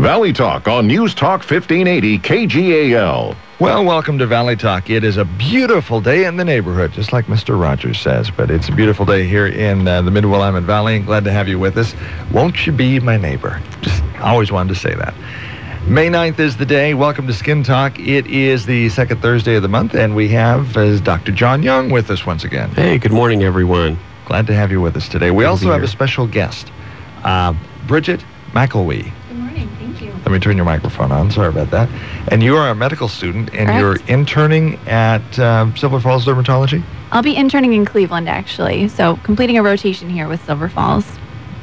Valley Talk on News Talk 1580 KGAL. Well, welcome to Valley Talk. It is a beautiful day in the neighborhood, just like Mr. Rogers says, but it's a beautiful day here in the Mid-Willamette Valley. Glad to have you with us. Won't you be my neighbor? Just always wanted to say that. May 9th is the day. Welcome to Skin Talk. It is the second Thursday of the month, and we have Dr. John Young with us once again. Hey, good morning, everyone. Glad to have you with us today. We also have a special guest, Bridget McElwee. Good morning. Thank you. Let me turn your microphone on. Sorry about that. And you are a medical student, and Correct. you're interning at Silver Falls Dermatology? I'll be interning in Cleveland, actually, so completing a rotation here with Silver Falls.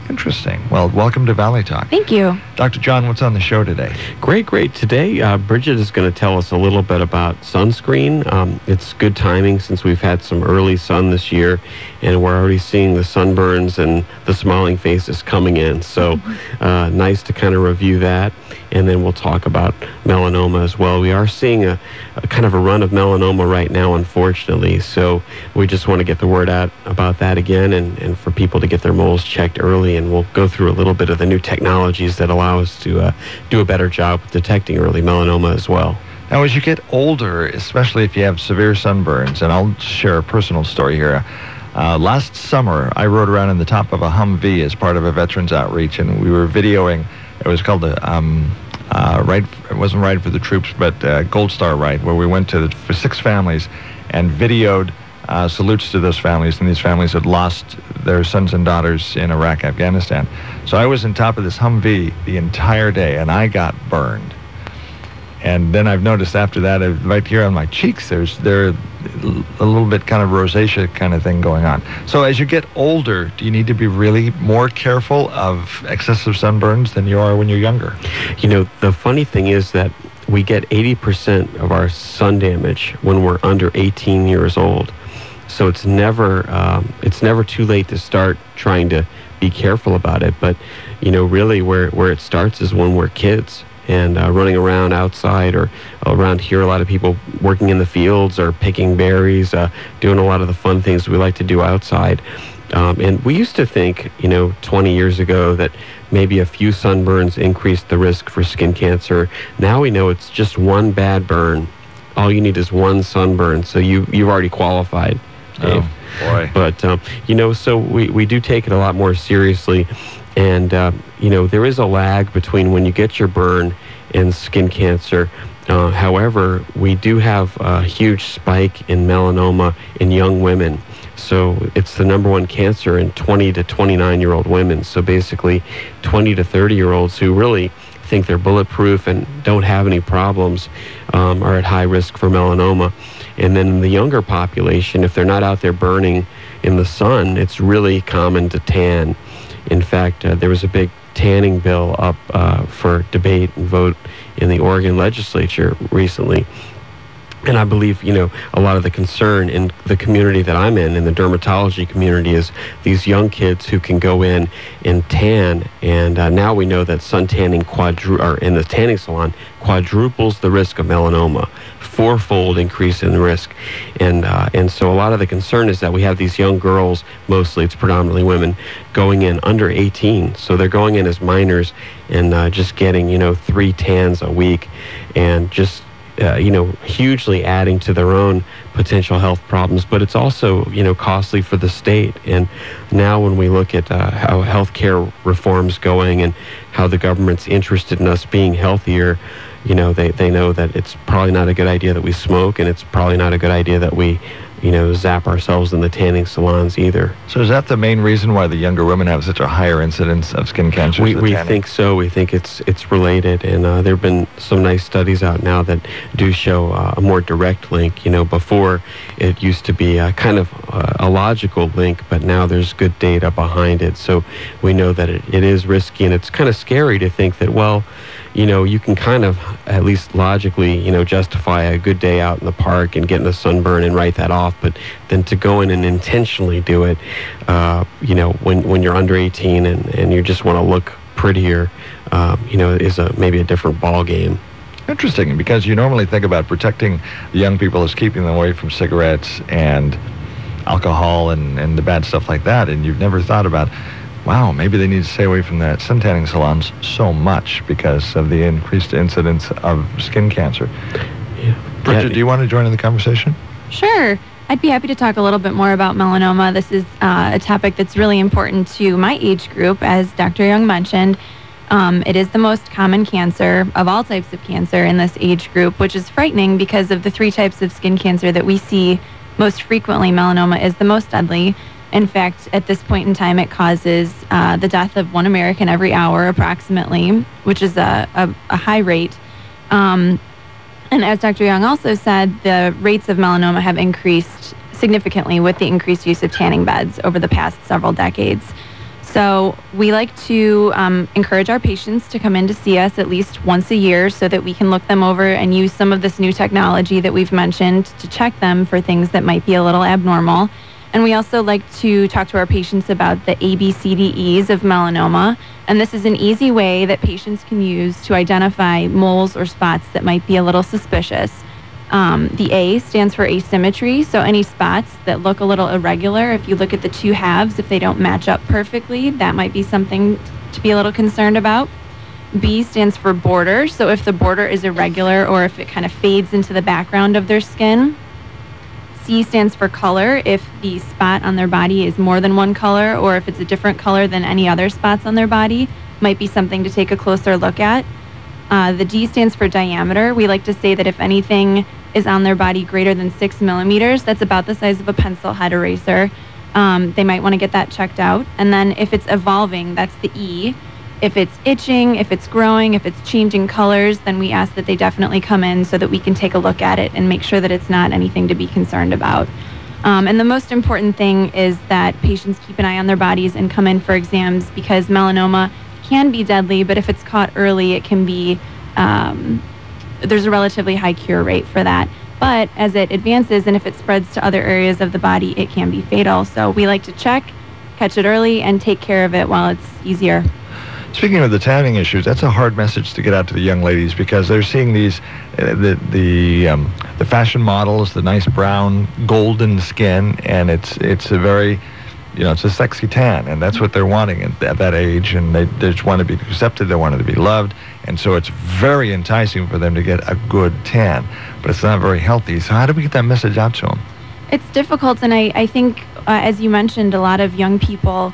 Interesting. Well, welcome to Valley Talk. Thank you. Dr. John, what's on the show today? Great. Today, Bridget is going to tell us a little bit about sunscreen. It's good timing since we've had some early sun this year, and we're already seeing the sunburns and the smiling faces coming in. So nice to kind of review that, and then we'll talk about melanoma as well. We are seeing a kind of a run of melanoma right now, unfortunately, so we just want to get the word out about that again, and for people to get their moles checked early, and we'll go through a little bit of the new technologies that allow us to do a better job with detecting early melanoma as well. Now, as you get older, especially if you have severe sunburns, and I'll share a personal story here. Last summer, I rode around in the top of a Humvee as part of a veterans outreach, and we were videoing. It was called a Ride. It wasn't Ride for the Troops, but Gold Star Ride, where we went for 6 families and videoed salutes to those families, and these families had lost their sons and daughters in Iraq, Afghanistan. So I was on top of this Humvee the entire day, and I got burned. And then I've noticed after that, right here on my cheeks, there's a little bit kind of rosacea kind of thing going on. So as you get older, do you need to be really more careful of excessive sunburns than you are when you're younger? You know, the funny thing is that we get 80% of our sun damage when we're under 18 years old. So it's never too late to start trying to be careful about it. But, you know, really where it starts is when we're kids and running around outside, or around here, a lot of people working in the fields or picking berries, doing a lot of the fun things we like to do outside. And we used to think, 20 years ago that maybe a few sunburns increased the risk for skin cancer. Now we know it's just one bad burn. All you need is one sunburn, so you've already qualified, Dave. Oh, boy. But, so we do take it a lot more seriously. And, there is a lag between when you get your burn and skin cancer. However, we do have a huge spike in melanoma in young women. So it's the number one cancer in 20 to 29-year-old women. So basically 20 to 30-year-olds who really think they're bulletproof and don't have any problems are at high risk for melanoma. And then in the younger population, if they're not out there burning in the sun, it's really common to tan. In fact, there was a big tanning bill up for debate and vote in the Oregon legislature recently. And I believe, a lot of the concern in the community that I'm in the dermatology community, is these young kids who can go in and tan. And now we know that sun tanning in the tanning salon quadruples the risk of melanoma, 4-fold increase in the risk. And so a lot of the concern is that we have these young girls, mostly it's predominantly women, going in under 18. So they're going in as minors and just getting, 3 tans a week, and just hugely adding to their own potential health problems. But it's also, costly for the state. And now when we look at how healthcare reform's going and how the government's interested in us being healthier, they know that it's probably not a good idea that we smoke, and it's probably not a good idea that we, zap ourselves in the tanning salons either. So is that the main reason why the younger women have such a higher incidence of skin cancer? We think so. We think it's related, and there have been some nice studies out now that do show a more direct link. Before it used to be kind of a logical link, but now there's good data behind it. So we know that it is risky, and it's kind of scary to think that, well, you can kind of, at least logically, justify a good day out in the park and getting a sunburn and write that off. But then to go in and intentionally do it, when you're under 18 and you just want to look prettier, is maybe a different ball game. Interesting, because you normally think about protecting the young people as keeping them away from cigarettes and alcohol and the bad stuff like that, and you've never thought about wow, maybe they need to stay away from the sun tanning salons so much because of the increased incidence of skin cancer. Yeah. Bridget, do you want to join in the conversation? Sure. I'd be happy to talk a little bit more about melanoma. This is a topic that's really important to my age group, as Dr. Young mentioned. It is the most common cancer of all types of cancer in this age group, which is frightening because of the 3 types of skin cancer that we see most frequently. Melanoma is the most deadly. In fact, at this point in time, it causes the death of 1 American every hour approximately, which is a high rate. And as Dr. Young also said, the rates of melanoma have increased significantly with the increased use of tanning beds over the past several decades. So we like to encourage our patients to come in to see us at least once a year so that we can look them over and use some of this new technology that we've mentioned to check them for things that might be a little abnormal. And we also like to talk to our patients about the ABCDEs of melanoma. And this is an easy way that patients can use to identify moles or spots that might be a little suspicious. The A stands for asymmetry, so any spots that look a little irregular, if you look at the 2 halves, if they don't match up perfectly, that might be something to be a little concerned about. B stands for border, so if the border is irregular or if it kind of fades into the background of their skin. C stands for color, if the spot on their body is more than one color or if it's a different color than any other spots on their body, might be something to take a closer look at. The D stands for diameter. We like to say that if anything is on their body greater than 6 millimeters, that's about the size of a pencil head eraser, they might want to get that checked out. And then if it's evolving, that's the E. If it's itching, if it's growing, if it's changing colors, then we ask that they definitely come in so that we can take a look at it and make sure that it's not anything to be concerned about. And the most important thing is that patients keep an eye on their bodies and come in for exams, because melanoma can be deadly, but if it's caught early, it can be, there's a relatively high cure rate for that. But as it advances and if it spreads to other areas of the body, it can be fatal. So we like to check, catch it early, and take care of it while it's easier. Speaking of the tanning issues, that's a hard message to get out to the young ladies because they're seeing these, the fashion models, the nice brown, golden skin, and it's a very, it's a sexy tan, and that's what they're wanting at that age, and they just want to be accepted, they want to be loved, and so it's very enticing for them to get a good tan, but it's not very healthy. So how do we get that message out to them? It's difficult, and I think, as you mentioned, a lot of young people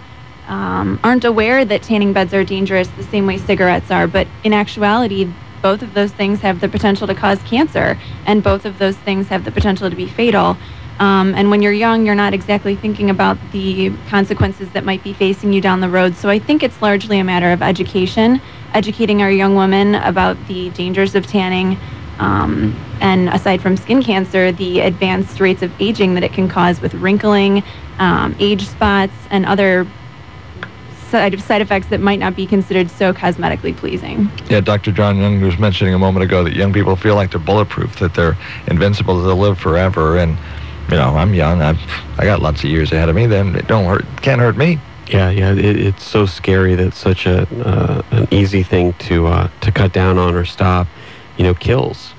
aren't aware that tanning beds are dangerous the same way cigarettes are, but in actuality, both of those things have the potential to cause cancer, and both of those things have the potential to be fatal. And when you're young, you're not exactly thinking about the consequences that might be facing you down the road. So I think it's largely a matter of education, educating our young women about the dangers of tanning, and aside from skin cancer, the advanced rates of aging that it can cause with wrinkling, age spots, and other side effects that might not be considered so cosmetically pleasing. Yeah, Dr. John Young was mentioning a moment ago that young people feel like they're bulletproof, that they're invincible, that they'll live forever. And, I'm young. I got lots of years ahead of me. Then it can't hurt me. Yeah. It's so scary that such an easy thing to cut down on or stop, kills.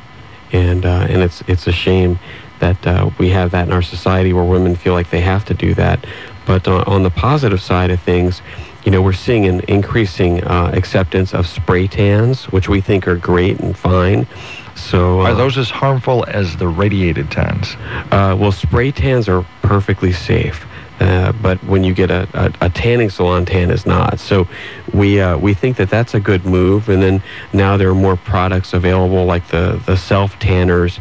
And it's a shame that we have that in our society where women feel like they have to do that. But on the positive side of things, we're seeing an increasing acceptance of spray tans, which we think are great and fine. So are those as harmful as the radiated tans? Well, spray tans are perfectly safe. But when you get a tanning salon tan is not. So we think that that's a good move. And then now there are more products available, like the self tanners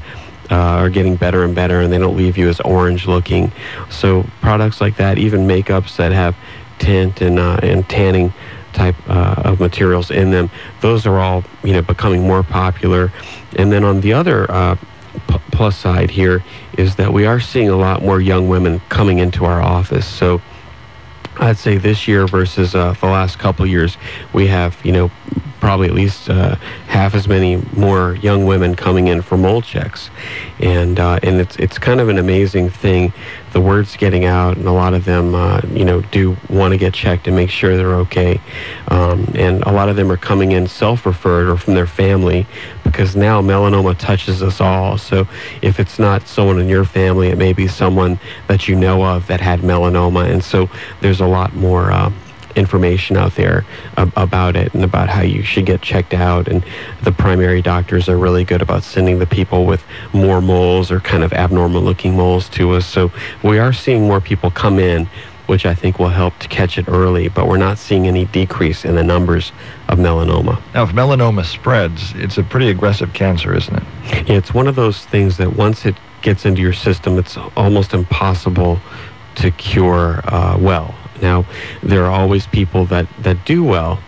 are getting better and better, and they don't leave you as orange looking. So products like that, even makeups that have tint and tanning type of materials in them, those are all becoming more popular. And then on the other plus side here is that we are seeing a lot more young women coming into our office. So I'd say this year versus the last couple of years, we have probably at least half as many more young women coming in for mold checks, and it's kind of an amazing thing. The word's getting out, and a lot of them do want to get checked and make sure they're okay, and a lot of them are coming in self-referred or from their family, because now melanoma touches us all. So if it's not someone in your family, it may be someone that you know of that had melanoma, and so there's a lot more information out there about it and about how you should get checked out. And the primary doctors are really good about sending the people with more moles or kind of abnormal looking moles to us. So we are seeing more people come in, which I think will help to catch it early, but we're not seeing any decrease in the numbers of melanoma. Now, if melanoma spreads, it's a pretty aggressive cancer, isn't it? Yeah, it's one of those things that once it gets into your system, it's almost impossible to cure well. Now, there are always people that do well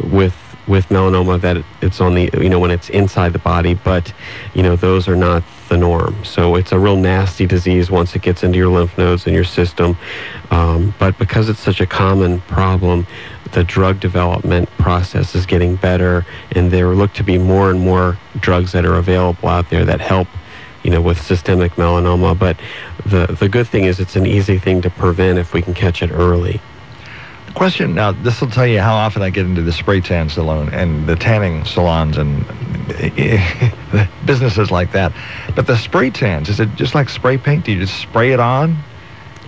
with melanoma, that it's on the, when it's inside the body, but, those are not the norm. So it's a real nasty disease once it gets into your lymph nodes and your system. But because it's such a common problem, the drug development process is getting better, and there look to be more and more drugs that are available out there that help, with systemic melanoma. But the good thing is it's an easy thing to prevent if we can catch it early. The question, now this will tell you how often I get into the spray tan salon and the tanning salons and businesses like that. But the spray tans, is it just like spray paint? Do you just spray it on?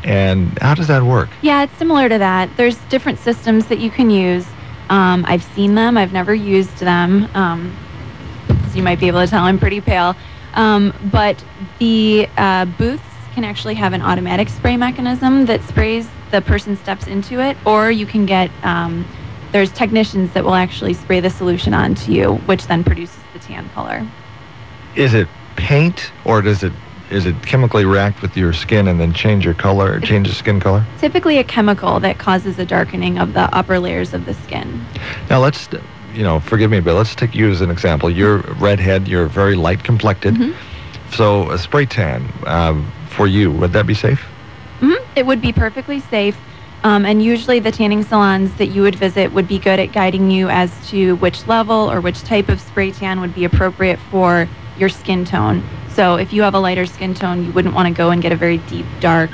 And how does that work? Yeah, it's similar to that. There's different systems that you can use. I've seen them. I've never used them. As you might be able to tell, I'm pretty pale. But the booths can actually have an automatic spray mechanism that sprays, the person steps into it, or you can get, there's technicians that will actually spray the solution onto you, which then produces the tan color. Is it paint, or is it chemically react with your skin and then change your color, change the skin color? Typically a chemical that causes a darkening of the upper layers of the skin. Now let's, forgive me, but let's take you as an example. You're redhead, you're very light complected. Mm-hmm. So a spray tan for you, would that be safe? Mm-hmm. It would be perfectly safe. And usually the tanning salons that you would visit would be good at guiding you as to which level or which type of spray tan would be appropriate for your skin tone. So if you have a lighter skin tone, you wouldn't want to go and get a very deep, dark,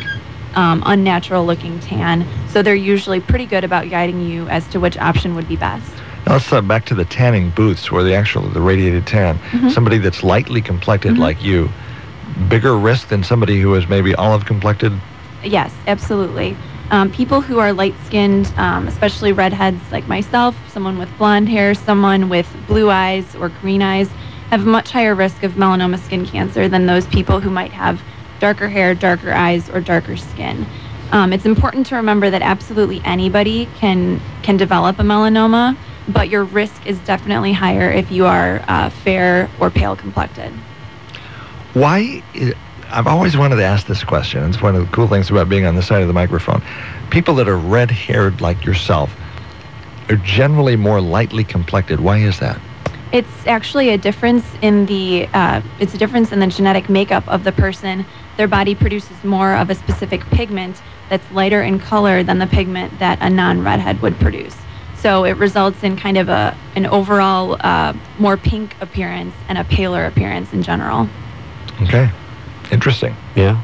unnatural looking tan. So they're usually pretty good about guiding you as to which option would be best. Now let's back to the tanning booths where the radiated tan. Mm-hmm. Somebody that's lightly complected mm-hmm. like you, bigger risk than somebody who is maybe olive complected? Yes, absolutely. People who are light-skinned, especially redheads like myself, someone with blonde hair, someone with blue eyes or green eyes, have a much higher risk of melanoma skin cancer than those people who might have darker hair, darker eyes, or darker skin. It's important to remember that absolutely anybody can develop a melanoma, but your risk is definitely higher if you are fair or pale complected. I've always wanted to ask this question. It's one of the cool things about being on the side of the microphone. People that are red-haired like yourself are generally more lightly complected. Why is that? It's actually a difference in the genetic makeup of the person. Their body produces more of a specific pigment that's lighter in color than the pigment that a non-redhead would produce. So it results in kind of an overall more pink appearance and a paler appearance in general. Okay. Interesting. Yeah.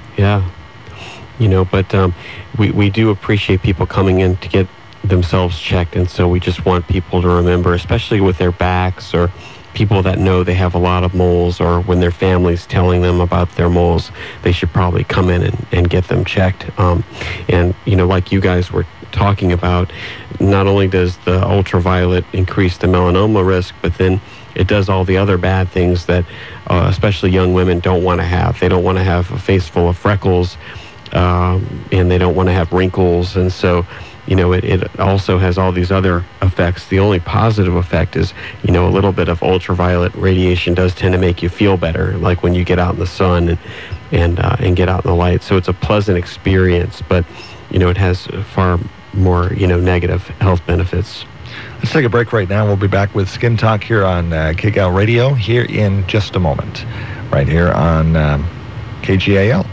But we do appreciate people coming in to get themselves checked, and so we just want people to remember, especially with their backs or people that know they have a lot of moles, or when their family's telling them about their moles, they should probably come in and get them checked. And like you guys were talking about, not only does the ultraviolet increase the melanoma risk, but then it does all the other bad things that especially young women don't want to have. They don't want to have a face full of freckles, and they don't want to have wrinkles, and so it also has all these other effects. The only positive effect is, a little bit of ultraviolet radiation does tend to make you feel better, like when you get out in the sun and get out in the light. So it's a pleasant experience, but, it has far more, negative health benefits. Let's take a break right now. We'll be back with Skin Talk here on KGAL Radio here in just a moment, right here on KGAL.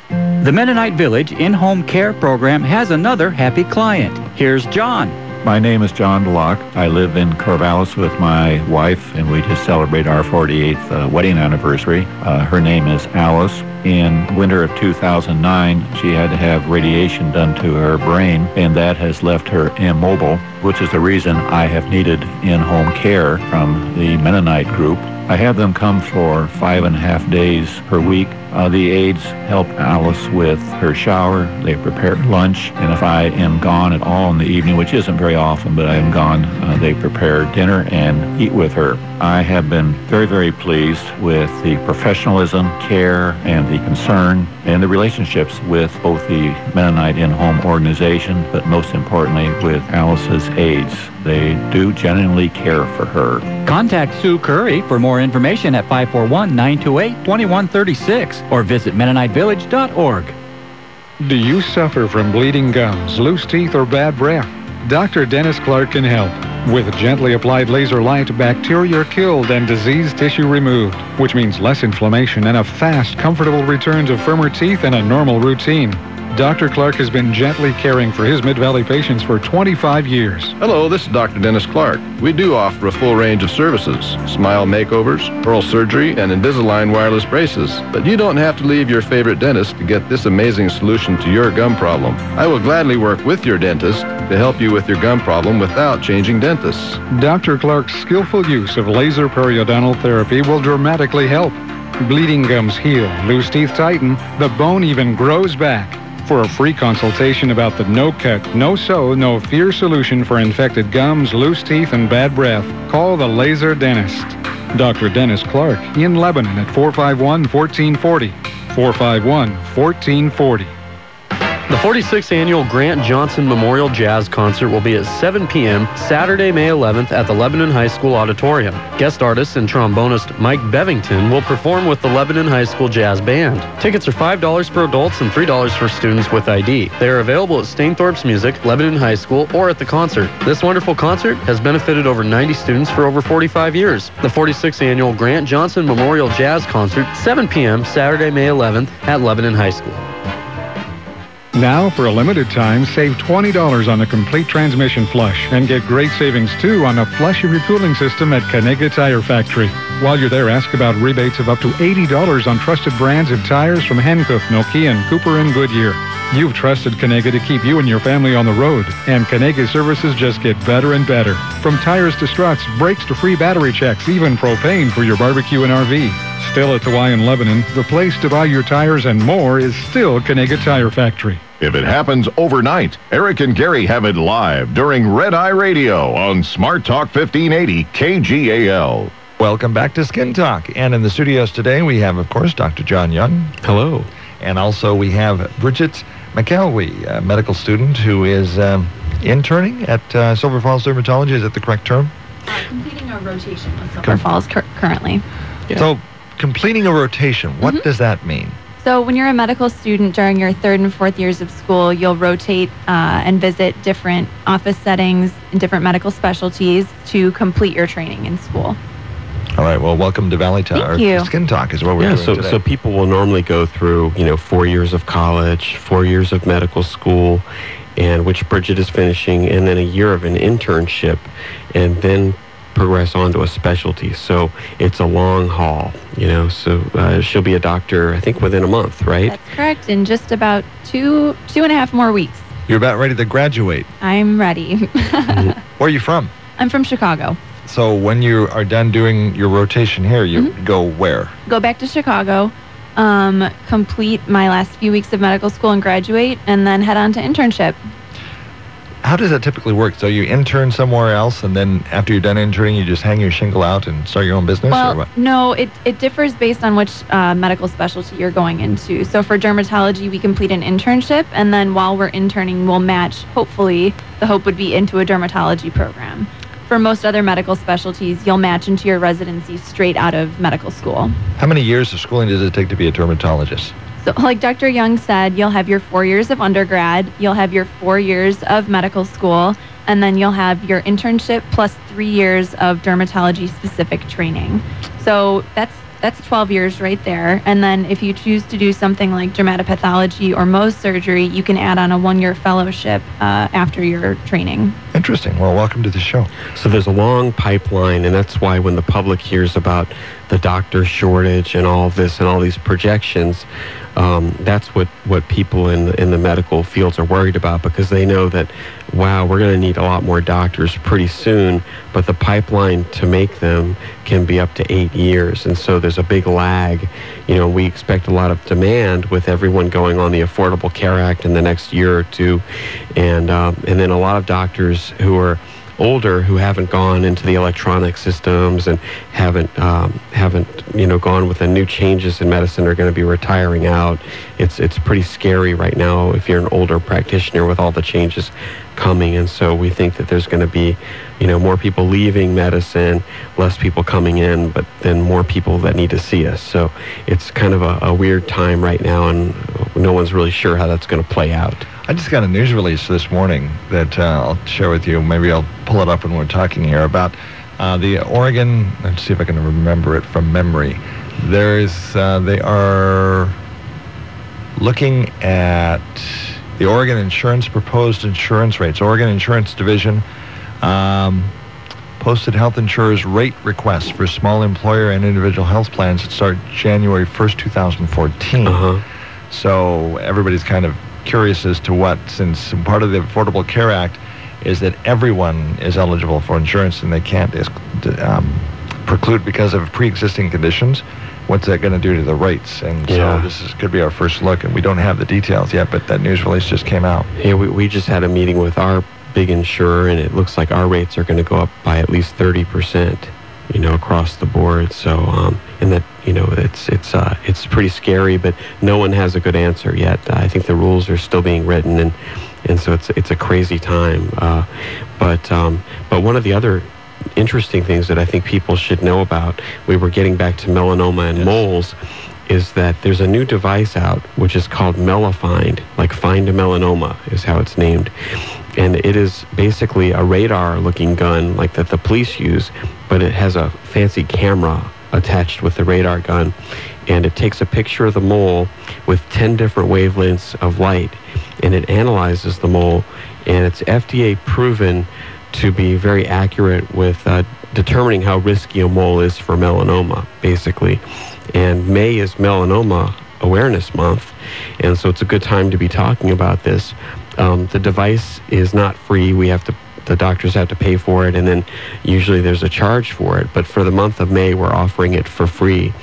The Mennonite Village In-Home Care Program has another happy client. Here's John. My name is John DeLocke. I live in Corvallis with my wife, and we just celebrate our 48th wedding anniversary. Her name is Alice. In winter of 2009, she had to have radiation done to her brain, and that has left her immobile, which is the reason I have needed in-home care from the Mennonite group. I have them come for 5.5 days per week. The aides help Alice with her shower. They prepare lunch, and if I am gone at all in the evening, which isn't very often, but I am gone, they prepare dinner and eat with her. I have been very, very pleased with the professionalism, care, and the concern, and the relationships with both the Mennonite in-home organization, but most importantly with Alice's aides. They do genuinely care for her. Contact Sue Curry for more information at 541-928-2136 or visit MennoniteVillage.org. Do you suffer from bleeding gums, loose teeth, or bad breath? Dr. Dennis Clark can help. With gently applied laser light, bacteria are killed and diseased tissue removed, which means less inflammation and a fast, comfortable return to firmer teeth and a normal routine. Dr. Clark has been gently caring for his Mid-Valley patients for 25 years. Hello, this is Dr. Dennis Clark. We do offer a full range of services: smile makeovers, oral surgery, and Invisalign wireless braces. But you don't have to leave your favorite dentist to get this amazing solution to your gum problem. I will gladly work with your dentist to help you with your gum problem without changing dentists. Dr. Clark's skillful use of laser periodontal therapy will dramatically help. Bleeding gums heal, loose teeth tighten, the bone even grows back. For a free consultation about the no-cut, no-sew, no-fear solution for infected gums, loose teeth, and bad breath, call the Laser Dentist. Dr. Dennis Clark in Lebanon at 451-1440. 451-1440. The 46th Annual Grant Johnson Memorial Jazz Concert will be at 7 p.m. Saturday, May 11th at the Lebanon High School Auditorium. Guest artist and trombonist Mike Bevington will perform with the Lebanon High School Jazz Band. Tickets are $5 for adults and $3 for students with ID. They are available at Stainthorpe's Music, Lebanon High School, or at the concert. This wonderful concert has benefited over 90 students for over 45 years. The 46th Annual Grant Johnson Memorial Jazz Concert, 7 p.m. Saturday, May 11th at Lebanon High School. Now, for a limited time, save $20 on the complete transmission flush and get great savings, too, on the flush of your cooling system at Canega Tire Factory. While you're there, ask about rebates of up to $80 on trusted brands of tires from Hankook, Nokian, Cooper, and Goodyear. You've trusted Canega to keep you and your family on the road, and Canega services just get better and better. From tires to struts, brakes to free battery checks, even propane for your barbecue and RV. Still at the Y in Lebanon, the place to buy your tires and more is still Canega Tire Factory. If it happens overnight, Eric and Gary have it live during Red Eye Radio on Smart Talk 1580 KGAL. Welcome back to Skin Talk. And in the studios today, we have, of course, Dr. John Young. Hello. And also we have Bridget McElwee, a medical student who is interning at Silver Falls Dermatology. Is that the correct term? Completing a rotation with Silver Falls currently. Yeah. So completing a rotation, what does that mean? So when you're a medical student during your 3rd and 4th years of school, you'll rotate and visit different office settings and different medical specialties to complete your training in school. All right. Well, welcome to Valley Talk. Thank you. Skin Talk is what we're doing today. So people will normally go through, 4 years of college, 4 years of medical school, and which Bridget is finishing, and then a year of an internship, and then progress on to a specialty. So it's a long haul, So she'll be a doctor, I think, within a month, right? That's correct. In just about two and a half more weeks. You're about ready to graduate. I'm ready. Where are you from? I'm from Chicago. So when you are done doing your rotation here, you go where? Go back to Chicago, complete my last few weeks of medical school and graduate, and then head on to internship. How does that typically work? So you intern somewhere else, and then after you're done interning, you just hang your shingle out and start your own business, or what? No, it differs based on which medical specialty you're going into. So for dermatology, we complete an internship, and then while we're interning, we'll match, hopefully, the hope would be into a dermatology program. For most other medical specialties, you'll match into your residency straight out of medical school. How many years of schooling does it take to be a dermatologist? So like Dr. Young said, you'll have your 4 years of undergrad, you'll have your 4 years of medical school, and then you'll have your internship plus 3 years of dermatology-specific training. So that's 12 years right there. And then if you choose to do something like dermatopathology or Mohs surgery, you can add on a 1-year fellowship after your training. Interesting. Well, welcome to the show. So there's a long pipeline, and that's why when the public hears about the doctor shortage and all of this and all these projections, that's what people in the medical fields are worried about, because they know that, wow, we're going to need a lot more doctors pretty soon, but the pipeline to make them can be up to 8 years, and so there's a big lag. We expect a lot of demand with everyone going on the Affordable Care Act in the next year or two, and then a lot of doctors who are older, who haven't gone into the electronic systems and haven't gone with the new changes in medicine, are going to be retiring out. It's pretty scary right now if you're an older practitioner with all the changes coming, and so we think that there's going to be more people leaving medicine, less people coming in, but then more people that need to see us. So it's kind of a weird time right now, and no one's really sure how that's going to play out. I just got a news release this morning that I'll share with you. Maybe I'll pull it up when we're talking here about the Oregon. Let's see if I can remember it from memory. They are looking at the Oregon Insurance proposed insurance rates. Oregon Insurance Division posted health insurers' rate requests for small employer and individual health plans that start January 1st, 2014. So everybody's kind of curious as to what, since part of the Affordable Care Act is that everyone is eligible for insurance and they can't preclude because of pre-existing conditions. What's that going to do to the rates? And so this could be our first look, and we don't have the details yet, but that news release just came out. Yeah, we just had a meeting with our big insurer, and it looks like our rates are going to go up by at least 30%, across the board. So, and that, it's pretty scary, but no one has a good answer yet. I think the rules are still being written, and so it's a crazy time. But one of the other interesting things that I think people should know about, we were getting back to melanoma and moles, is that there's a new device out which is called Melifind, like Find a Melanoma is how it's named. And it is basically a radar-looking gun like that the police use, but it has a fancy camera attached with the radar gun, and it takes a picture of the mole with 10 different wavelengths of light, and it analyzes the mole, and it's FDA proven to be very accurate with determining how risky a mole is for melanoma, basically. And May is Melanoma Awareness Month, and so it's a good time to be talking about this. The device is not free. The doctors have to pay for it, and then usually there's a charge for it. But for the month of May, we're offering it for free.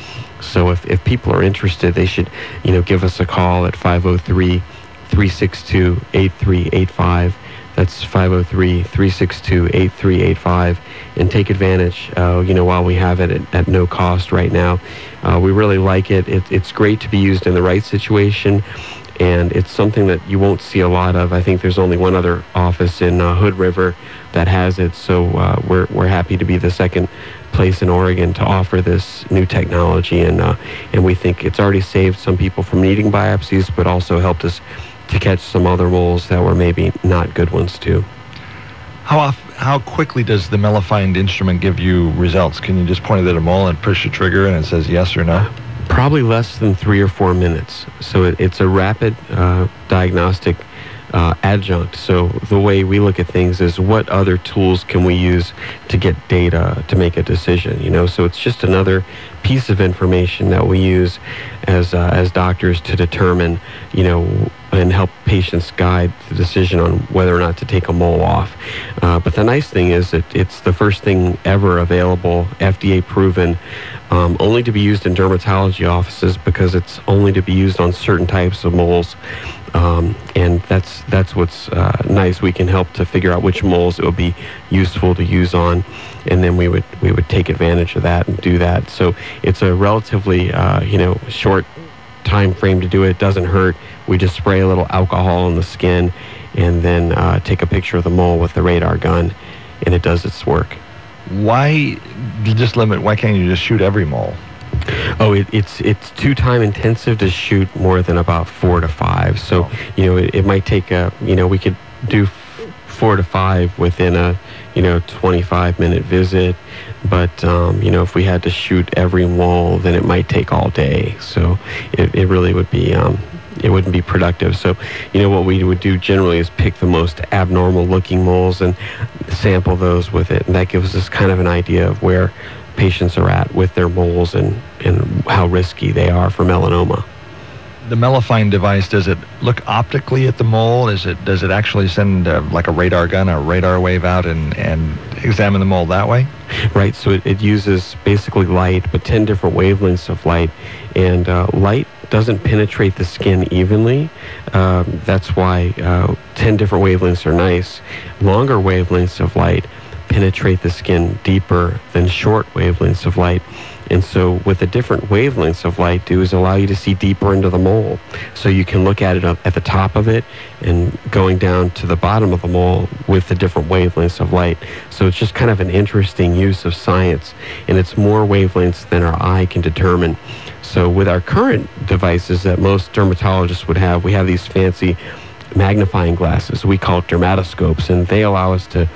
So if people are interested, they should, give us a call at 503-362-8385. That's 503-362-8385, and take advantage, while we have it at no cost right now. We really like it. It's great to be used in the right situation, and it's something that you won't see a lot of. I think there's only one other office in Hood River that has it, so we're happy to be the second place in Oregon to offer this new technology, and we think it's already saved some people from needing biopsies, but also helped us to catch some other moles that were maybe not good ones too. How quickly does the Melifind instrument give you results? Can you just point it at a mole and push a trigger and it says yes or no? Probably less than 3 or 4 minutes. So it's a rapid diagnostic adjunct. So the way we look at things is what other tools can we use to get data to make a decision, So it's just another piece of information that we use as doctors to determine, and help patients guide the decision on whether or not to take a mole off. But the nice thing is that it's the first thing ever available, FDA proven, only to be used in dermatology offices, because it's only to be used on certain types of moles. And that's what's nice. We can help to figure out which moles it would be useful to use on, and then we would take advantage of that and do that. So it's a relatively short time frame to do it. It doesn't hurt. We just spray a little alcohol on the skin, and then take a picture of the mole with the radar gun, and it does its work. Why can't you just shoot every mole? Oh, it's too time intensive to shoot more than about 4 to 5. So, it might take we could do 4 to 5 within a 25-minute visit, but if we had to shoot every mole, then it might take all day. So it really would be it wouldn't be productive. So what we would do generally is pick the most abnormal looking moles and sample those with it, and that gives us kind of an idea of where patients are at with their moles and how risky they are for melanoma. The Mellifine device, does it look optically at the mole? Does it actually send like a radar gun, a radar wave out and examine the mole that way? Right, so it uses basically light, but 10 different wavelengths of light. And light doesn't penetrate the skin evenly. That's why 10 different wavelengths are nice. Longer wavelengths of light penetrate the skin deeper than short wavelengths of light. And so what the different wavelengths of light do is allow you to see deeper into the mole. So you can look at it up at the top of it and going down to the bottom of the mole with the different wavelengths of light. So it's just kind of an interesting use of science. And it's more wavelengths than our eye can determine. So with our current devices that most dermatologists would have, we have these fancy magnifying glasses. We call it dermatoscopes, and they allow us to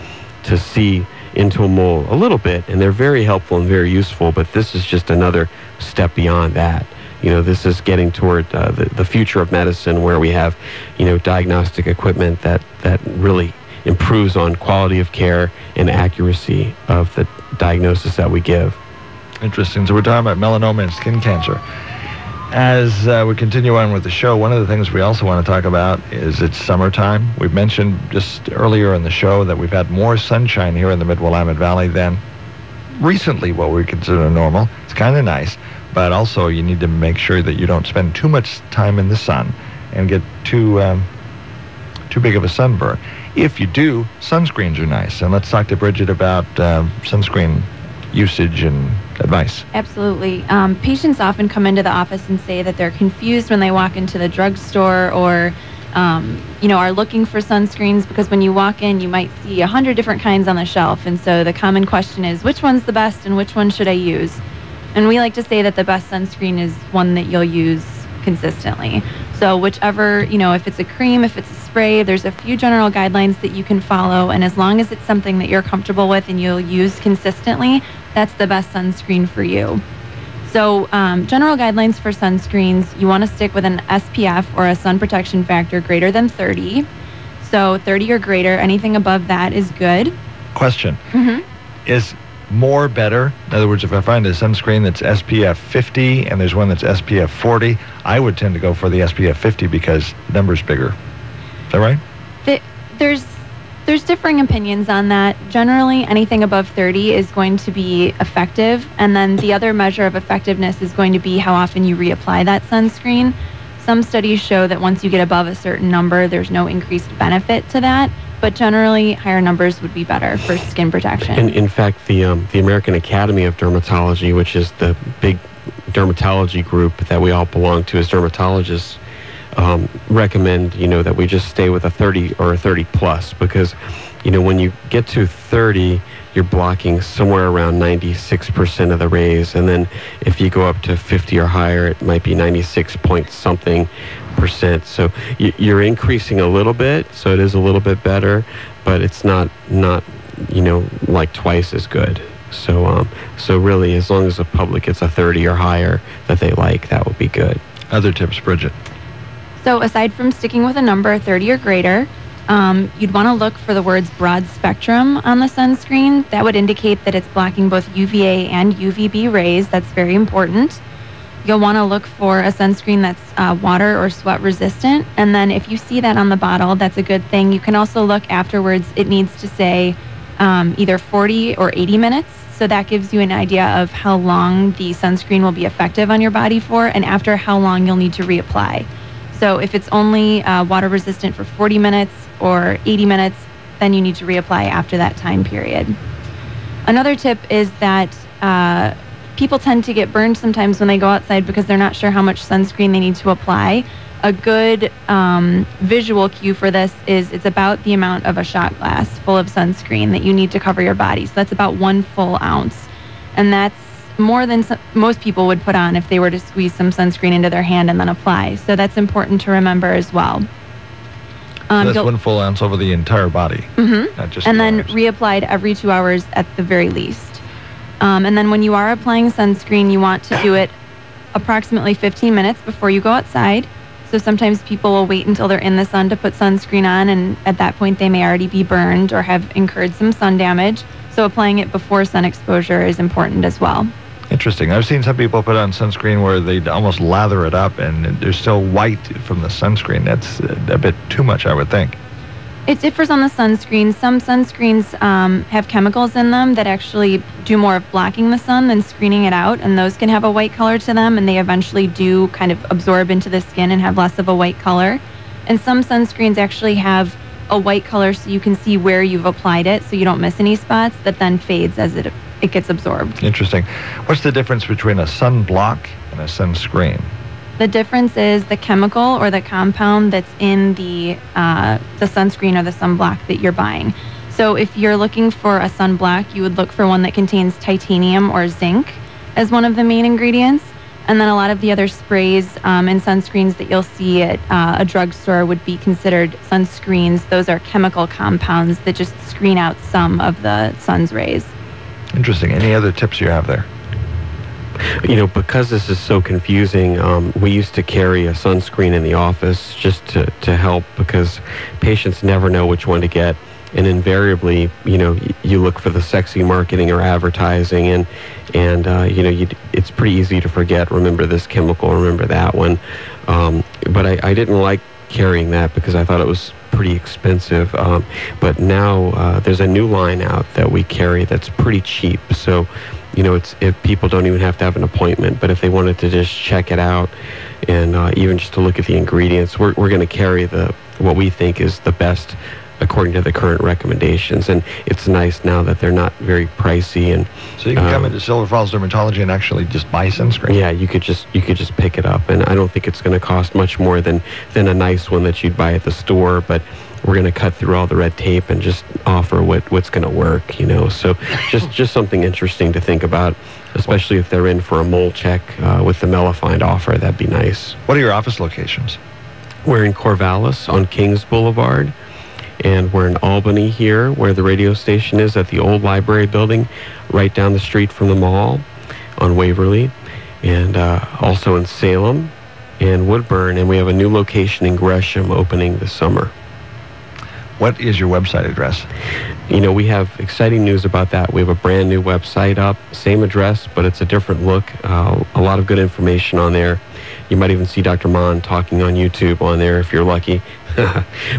see into a mole a little bit, and they're very helpful and very useful, but this is just another step beyond that. This is getting toward the future of medicine, where we have, diagnostic equipment that really improves on quality of care and accuracy of the diagnosis that we give. Interesting. So we're talking about melanoma and skin cancer. As we continue on with the show, one of the things we also want to talk about is it's summertime. We've mentioned just earlier in the show that we've had more sunshine here in the Mid-Willamette Valley than recently what we consider normal. It's kind of nice, but also you need to make sure that you don't spend too much time in the sun and get too big of a sunburn. If you do, sunscreens are nice. And let's talk to Bridget about sunscreen usage and advice. Absolutely. Patients often come into the office and say that they're confused when they walk into the drugstore or, are looking for sunscreens, because when you walk in, you might see 100 different kinds on the shelf. And so the common question is, which one's the best and which one should I use? And we like to say that the best sunscreen is one that you'll use consistently. So whichever, if it's a cream, if it's a spray, there's a few general guidelines that you can follow. And as long as it's something that you're comfortable with and you'll use consistently, that's the best sunscreen for you. So general guidelines for sunscreens, you want to stick with an SPF or a sun protection factor greater than 30. So 30 or greater, anything above that is good. Question. Is more better? In other words, if I find a sunscreen that's SPF 50 and there's one that's SPF 40, I would tend to go for the SPF 50 because the number's bigger. Is that right? There's differing opinions on that. Generally, anything above 30 is going to be effective, and then the other measure of effectiveness is going to be how often you reapply that sunscreen. Some studies show that once you get above a certain number, there's no increased benefit to that, but generally, higher numbers would be better for skin protection. And in fact, the American Academy of Dermatology, which is the big dermatology group that we all belong to as dermatologists, recommend, that we just stay with a 30 or a 30 plus, because, when you get to 30, you're blocking somewhere around 96% of the rays. And then if you go up to 50 or higher, it might be 96 point something percent. So you're increasing a little bit, so it is a little bit better, but it's not like twice as good. So really, as long as the public gets a 30 or higher that they like, that would be good. Other tips, Bridget? So aside from sticking with a number 30 or greater, you'd want to look for the words broad spectrum on the sunscreen. That would indicate that it's blocking both UVA and UVB rays. That's very important. You'll want to look for a sunscreen that's water or sweat resistant. And then if you see that on the bottle, that's a good thing. You can also look afterwards. It needs to say either 40 or 80 minutes. So that gives you an idea of how long the sunscreen will be effective on your body for, and after how long you'll need to reapply. So if it's only water resistant for 40 minutes or 80 minutes, then you need to reapply after that time period. Another tip is that people tend to get burned sometimes when they go outside because they're not sure how much sunscreen they need to apply. A good visual cue for this is it's about the amount of a shot glass full of sunscreen that you need to cover your body. So that's about 1 full ounce. And that's more than most people would put on if they were to squeeze some sunscreen into their hand and then apply. So that's important to remember as well. That's 1 full ounce over the entire body. Not just and then reapplied every 2 hours at the very least. And then when you are applying sunscreen, you want to do it approximately 15 minutes before you go outside. So sometimes people will wait until they're in the sun to put sunscreen on, and at that point they may already be burned or have incurred some sun damage. So applying it before sun exposure is important as well. Interesting. I've seen some people put on sunscreen where they almost lather it up and they're still white from the sunscreen. That's a bit too much, I would think. It differs on the sunscreen. Some sunscreens have chemicals in them that actually do more of blocking the sun than screening it out, and those can have a white color to them, and they eventually do kind of absorb into the skin and have less of a white color. And some sunscreens actually have a white color so you can see where you've applied it so you don't miss any spots, that then fades as it gets absorbed. Interesting. What's the difference between a sunblock and a sunscreen? The difference is the chemical or the compound that's in the sunscreen or the sunblock that you're buying. So if you're looking for a sunblock, you would look for one that contains titanium or zinc as one of the main ingredients. And then a lot of the other sprays and sunscreens that you'll see at a drugstore would be considered sunscreens. Those are chemical compounds that just screen out some of the sun's rays. Interesting. Any other tips you have there? Because this is so confusing, we used to carry a sunscreen in the office just to help, because patients never know which one to get. And invariably, you look for the sexy marketing or advertising, and it's pretty easy to forget, remember this chemical, remember that one. But I didn't like carrying that because I thought it was pretty expensive. But now there's a new line out that we carry that's pretty cheap. So if people don't even have to have an appointment, but if they wanted to just check it out and even just to look at the ingredients, we're going to carry what we think is the best according to the current recommendations. And it's nice now that they're not very pricey. And so you can come into Silver Falls Dermatology and actually just buy sunscreen. Yeah, you could just pick it up, and I don't think it's going to cost much more than a nice one that you'd buy at the store. But we're going to cut through all the red tape and just offer what's going to work, So just something interesting to think about, especially if they're in for a mole check with the Melifind offer. That'd be nice. What are your office locations? We're in Corvallis on Kings Boulevard, and we're in Albany here, where the radio station is, at the old library building, right down the street from the mall on Waverly, and also in Salem and Woodburn, and we have a new location in Gresham opening this summer. What is your website address? We have exciting news about that. We have a brand new website up, same address, but it's a different look. A lot of good information on there. You might even see Dr. Maughn talking on YouTube on there if you're lucky.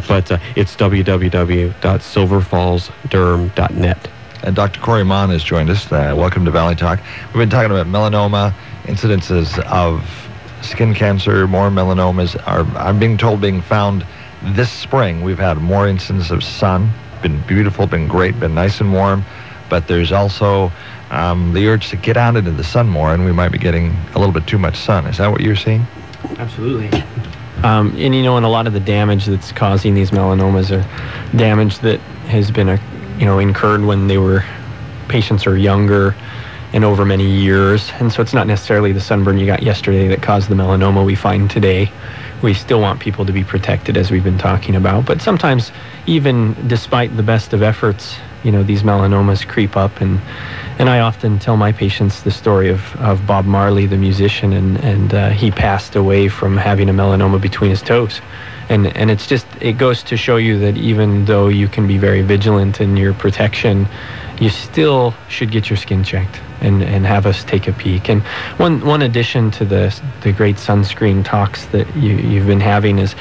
But it's www.silverfallsderm.net. And Dr. Corey Maughn has joined us. Welcome to Valley Talk. We've been talking about melanoma, incidences of skin cancer. More melanomas are, I'm being told, being found this spring. We've had more instances of sun. Been beautiful, been great, been nice and warm. But there's also the urge to get out into the sun more, and we might be getting a little bit too much sun. Is that what you're seeing? Absolutely. And a lot of the damage that's causing these melanomas are damage that has been incurred when patients are younger and over many years. And so it's not necessarily the sunburn you got yesterday that caused the melanoma we find today. We still want people to be protected, as we've been talking about. But sometimes, even despite the best of efforts, these melanomas creep up. And I often tell my patients the story of Bob Marley, the musician, and he passed away from having a melanoma between his toes. And it goes to show you that even though you can be very vigilant in your protection, you still should get your skin checked and have us take a peek. And one addition to the great sunscreen talks that you've been having is,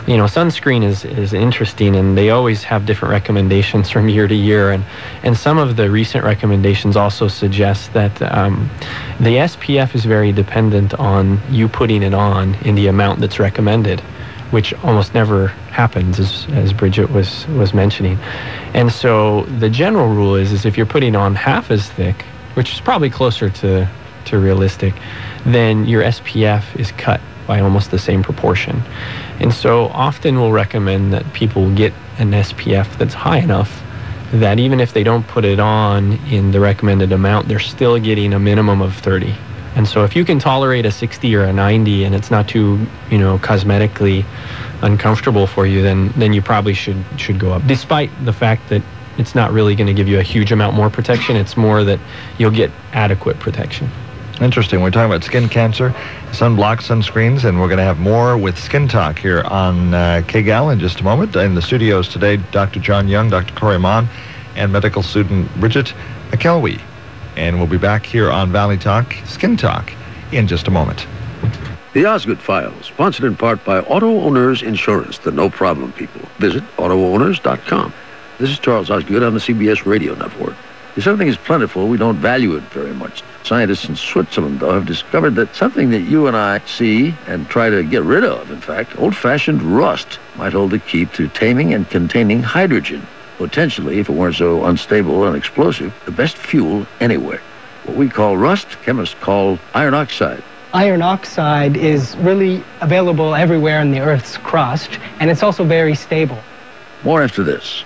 sunscreen is interesting, and they always have different recommendations from year to year. And some of the recent recommendations also suggest that the SPF is very dependent on you putting it on in the amount that's recommended, which almost never happens, as Bridget was mentioning. And so the general rule is if you're putting on half as thick, which is probably closer to realistic, then your SPF is cut by almost the same proportion. And so often we'll recommend that people get an SPF that's high enough that even if they don't put it on in the recommended amount, they're still getting a minimum of 30. And so if you can tolerate a 60 or a 90 and it's not too, cosmetically uncomfortable for you, then you probably should go up, despite the fact that it's not really going to give you a huge amount more protection. It's more that you'll get adequate protection. Interesting. We're talking about skin cancer, sunblock, sunscreens, and we're going to have more with Skin Talk here on KGAL in just a moment. In the studios today, Dr. John Young, Dr. Corey Maughn, and medical student Bridget McKelwee. And we'll be back here on Valley Talk, Skin Talk, in just a moment. The Osgood File, sponsored in part by Auto Owners Insurance, the no-problem people. Visit AutoOwners.com. This is Charles Osgood on the CBS Radio Network. If something is plentiful, we don't value it very much. Scientists in Switzerland, though, have discovered that something that you and I see and try to get rid of, in fact, old-fashioned rust, might hold the key to taming and containing hydrogen. Potentially, if it weren't so unstable and explosive, the best fuel anywhere. What we call rust, chemists call iron oxide. Iron oxide is really available everywhere in the Earth's crust, and it's also very stable. More after this.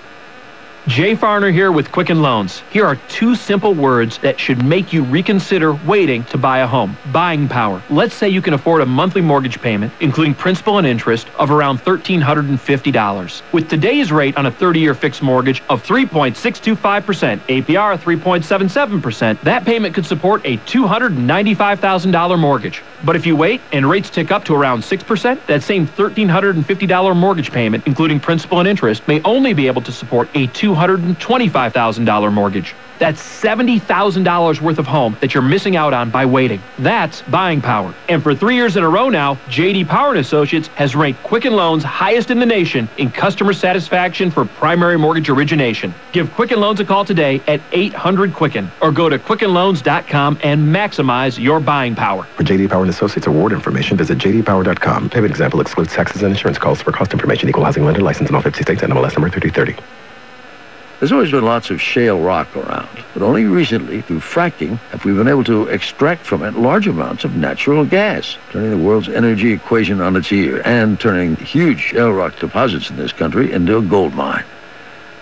Jay Farner here with Quicken Loans. Here are two simple words that should make you reconsider waiting to buy a home. Buying power. Let's say you can afford a monthly mortgage payment, including principal and interest, of around $1,350. With today's rate on a 30-year fixed mortgage of 3.625%, APR 3.77%, that payment could support a $295,000 mortgage. But if you wait and rates tick up to around 6%, that same $1,350 mortgage payment, including principal and interest, may only be able to support a $225,000 mortgage. That's $70,000 worth of home that you're missing out on by waiting. That's buying power. And for 3 years in a row now, J.D. Power & Associates has ranked Quicken Loans highest in the nation in customer satisfaction for primary mortgage origination. Give Quicken Loans a call today at 800-QUICKEN or go to QuickenLoans.com and maximize your buying power. For J.D. Power & Associates award information, visit jdpower.com. Payment example excludes taxes and insurance costs. For cost information, equal housing lender license in all 50 states and MLS number 3330. There's always been lots of shale rock around, but only recently, through fracking, have we been able to extract from it large amounts of natural gas, turning the world's energy equation on its ear and turning huge shale rock deposits in this country into a gold mine.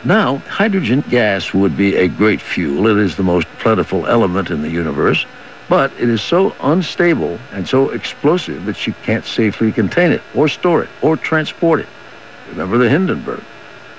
Now, hydrogen gas would be a great fuel. It is the most plentiful element in the universe, but it is so unstable and so explosive that you can't safely contain it or store it or transport it. Remember the Hindenburg.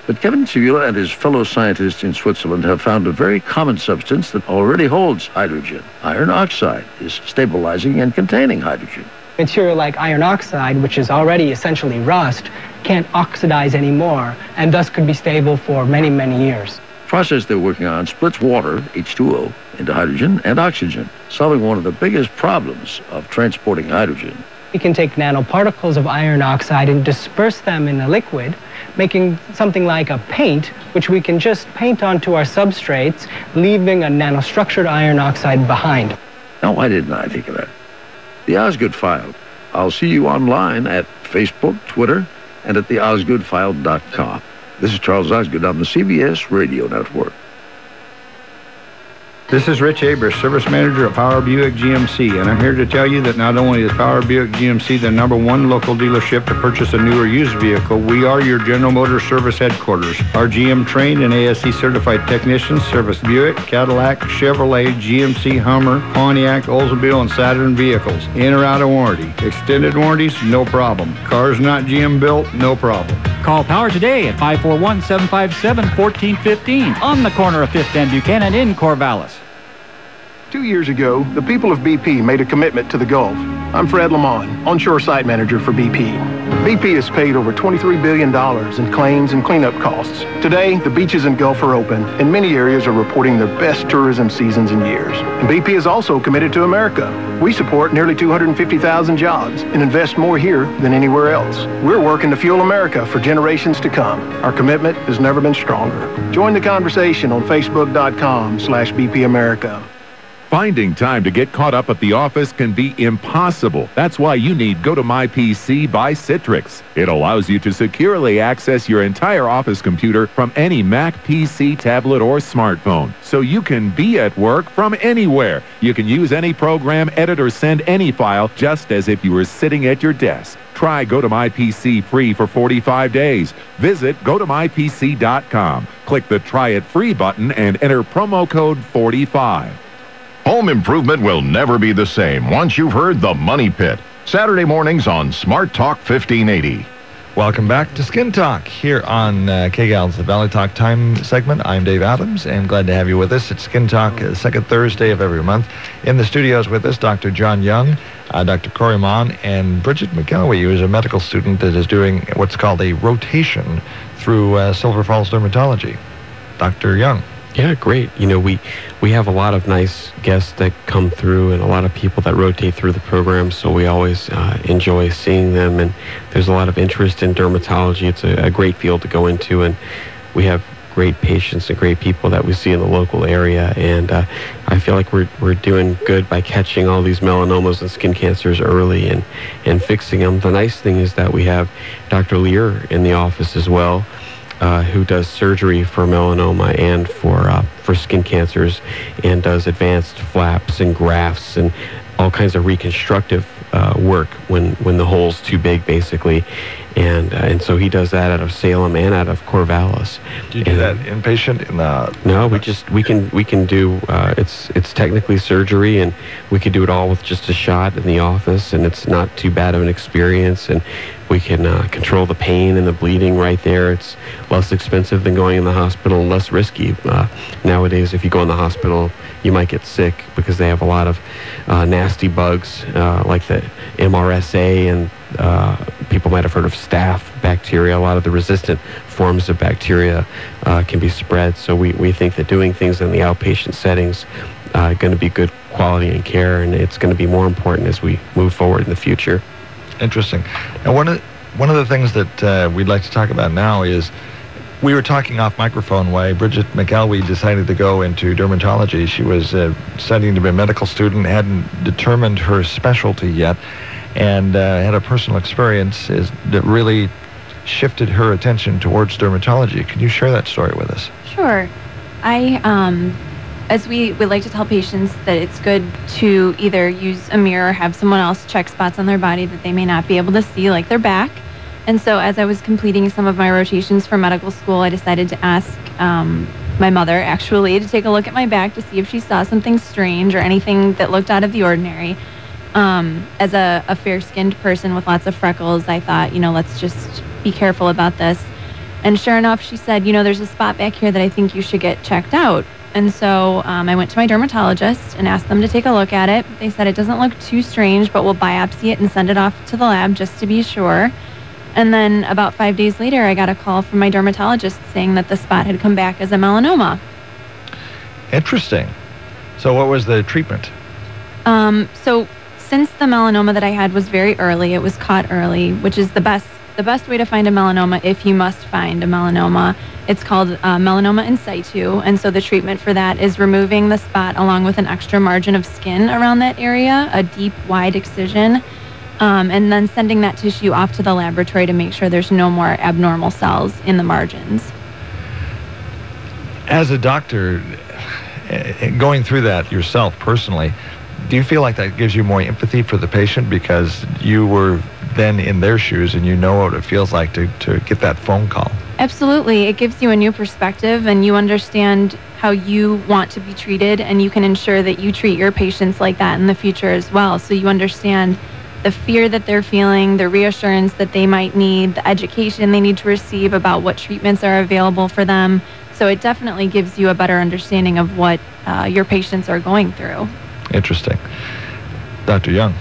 But Kevin Sevilla and his fellow scientists in Switzerland have found a very common substance that already holds hydrogen. Iron oxide is stabilizing and containing hydrogen. Material like iron oxide, which is already essentially rust, can't oxidize anymore, and thus could be stable for many, many years. The process they're working on splits water, H2O, into hydrogen and oxygen, solving one of the biggest problems of transporting hydrogen. We can take nanoparticles of iron oxide and disperse them in a liquid, making something like a paint, which we can just paint onto our substrates, leaving a nanostructured iron oxide behind. Now, why didn't I think of that? The Osgood File. I'll see you online at Facebook, Twitter, and at theosgoodfile.com. This is Charles Osgood on the CBS Radio Network. This is Rich Abers, Service Manager of Power Buick GMC, and I'm here to tell you that not only is Power Buick GMC the #1 local dealership to purchase a new or used vehicle, we are your General Motors service headquarters. Our GM-trained and ASE-certified technicians service Buick, Cadillac, Chevrolet, GMC, Hummer, Pontiac, Oldsmobile, and Saturn vehicles. In or out of warranty. Extended warranties, no problem. Cars not GM built, no problem. Call Power today at 541-757-1415 on the corner of 5th and Buchanan in Corvallis. 2 years ago, the people of BP made a commitment to the Gulf. I'm Fred Lamont, onshore site manager for BP. BP has paid over $23 billion in claims and cleanup costs. Today, the beaches and Gulf are open, and many areas are reporting their best tourism seasons in years. And BP is also committed to America. We support nearly 250,000 jobs and invest more here than anywhere else. We're working to fuel America for generations to come. Our commitment has never been stronger. Join the conversation on Facebook.com/BP America. Finding time to get caught up at the office can be impossible. That's why you need Go to My PC by Citrix. It allows you to securely access your entire office computer from any Mac, PC, tablet, or smartphone. So you can be at work from anywhere. You can use any program, edit, or send any file just as if you were sitting at your desk. Try Go to My PC free for 45 days. Visit GoToMyPC.com. Click the Try It Free button and enter promo code 45. Home improvement will never be the same once you've heard The Money Pit. Saturday mornings on Smart Talk 1580. Welcome back to Skin Talk here on KGAL's The Valley Talk Time segment. I'm Dave Adams, and glad to have you with us. It's Skin Talk, second Thursday of every month. In the studios with us, Dr. John Young, Dr. Corey Maughn, and Bridget McElwee, who is a medical student that is doing what's called a rotation through Silver Falls Dermatology. Dr. Young. Yeah, great. You know, we have a lot of nice guests that come through and a lot of people that rotate through the program, so we always enjoy seeing them, and there's a lot of interest in dermatology. It's a great field to go into, and we have great patients and great people that we see in the local area, and I feel like we're doing good by catching all these melanomas and skin cancers early and fixing them. The nice thing is that we have Dr. Lear in the office as well, who does surgery for melanoma and for skin cancers, and does advanced flaps and grafts and all kinds of reconstructive work when the hole's too big, basically. And so he does that out of Salem and out of Corvallis. Do you do that inpatient in the? No, we can do. It's technically surgery, and we could do it all with just a shot in the office, and it's not too bad of an experience. And we can control the pain and the bleeding right there. It's less expensive than going in the hospital and less risky. Nowadays, if you go in the hospital, you might get sick because they have a lot of nasty bugs like the MRSA, and people might have heard of staph bacteria. A lot of the resistant forms of bacteria can be spread. So we think that doing things in the outpatient settings are going to be good quality and care, and it's going to be more important as we move forward in the future. Interesting. And one of the things that we'd like to talk about now is, we were talking off microphone why Bridget McElwee decided to go into dermatology. She was studying to be a medical student, hadn't determined her specialty yet, and had a personal experience that really shifted her attention towards dermatology. Can you share that story with us? Sure. As we like to tell patients that it's good to either use a mirror or have someone else check spots on their body that they may not be able to see, like their back. And so as I was completing some of my rotations for medical school, I decided to ask my mother, actually, to take a look at my back to see if she saw something strange or anything that looked out of the ordinary. As a fair-skinned person with lots of freckles, I thought, let's just be careful about this. And sure enough, she said, there's a spot back here that I think you should get checked out. And so I went to my dermatologist and asked them to take a look at it. They said it doesn't look too strange, but we'll biopsy it and send it off to the lab just to be sure. And then about 5 days later, I got a call from my dermatologist saying that the spot had come back as a melanoma. Interesting. So what was the treatment? So since the melanoma that I had was very early, it was caught early, which is the best way to find a melanoma if you must find a melanoma. It's called melanoma in situ, and so the treatment for that is removing the spot along with an extra margin of skin around that area, a deep, wide excision, and then sending that tissue off to the laboratory to make sure there's no more abnormal cells in the margins. As a doctor, going through that yourself personally, do you feel like that gives you more empathy for the patient because you were then in their shoes and you know what it feels like to get that phone call? Absolutely. It gives you a new perspective, and you understand how you want to be treated, and you can ensure that you treat your patients like that in the future as well. So you understand the fear that they're feeling, the reassurance that they might need, the education they need to receive about what treatments are available for them. So it definitely gives you a better understanding of what your patients are going through. Interesting. Dr. Young.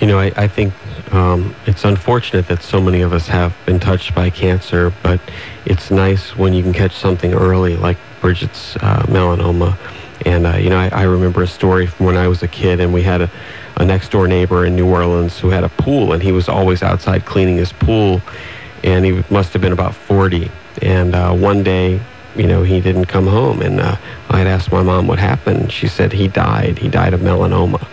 I think it's unfortunate that so many of us have been touched by cancer, but it's nice when you can catch something early, like Bridget's melanoma. And, I remember a story from when I was a kid, and we had a next-door neighbor in New Orleans who had a pool, and he was always outside cleaning his pool, and he must have been about 40. And one day, he didn't come home, and I had asked my mom what happened. She said he died of melanoma.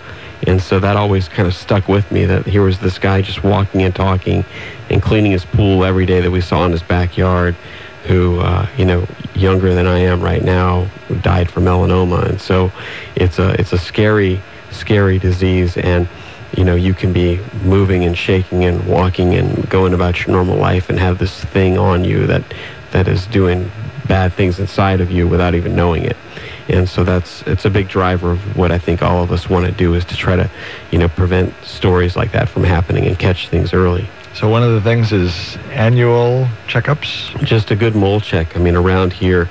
And so that always kind of stuck with me, that here was this guy just walking and talking and cleaning his pool every day that we saw in his backyard, who, younger than I am right now, died from melanoma. And so it's a scary, scary disease. And, you can be moving and shaking and walking and going about your normal life and have this thing on you that is doing bad things inside of you without even knowing it. And so it's a big driver of what I think all of us want to do, is to try to, prevent stories like that from happening and catch things early. So one of the things is annual checkups? Just a good mole check. Around here,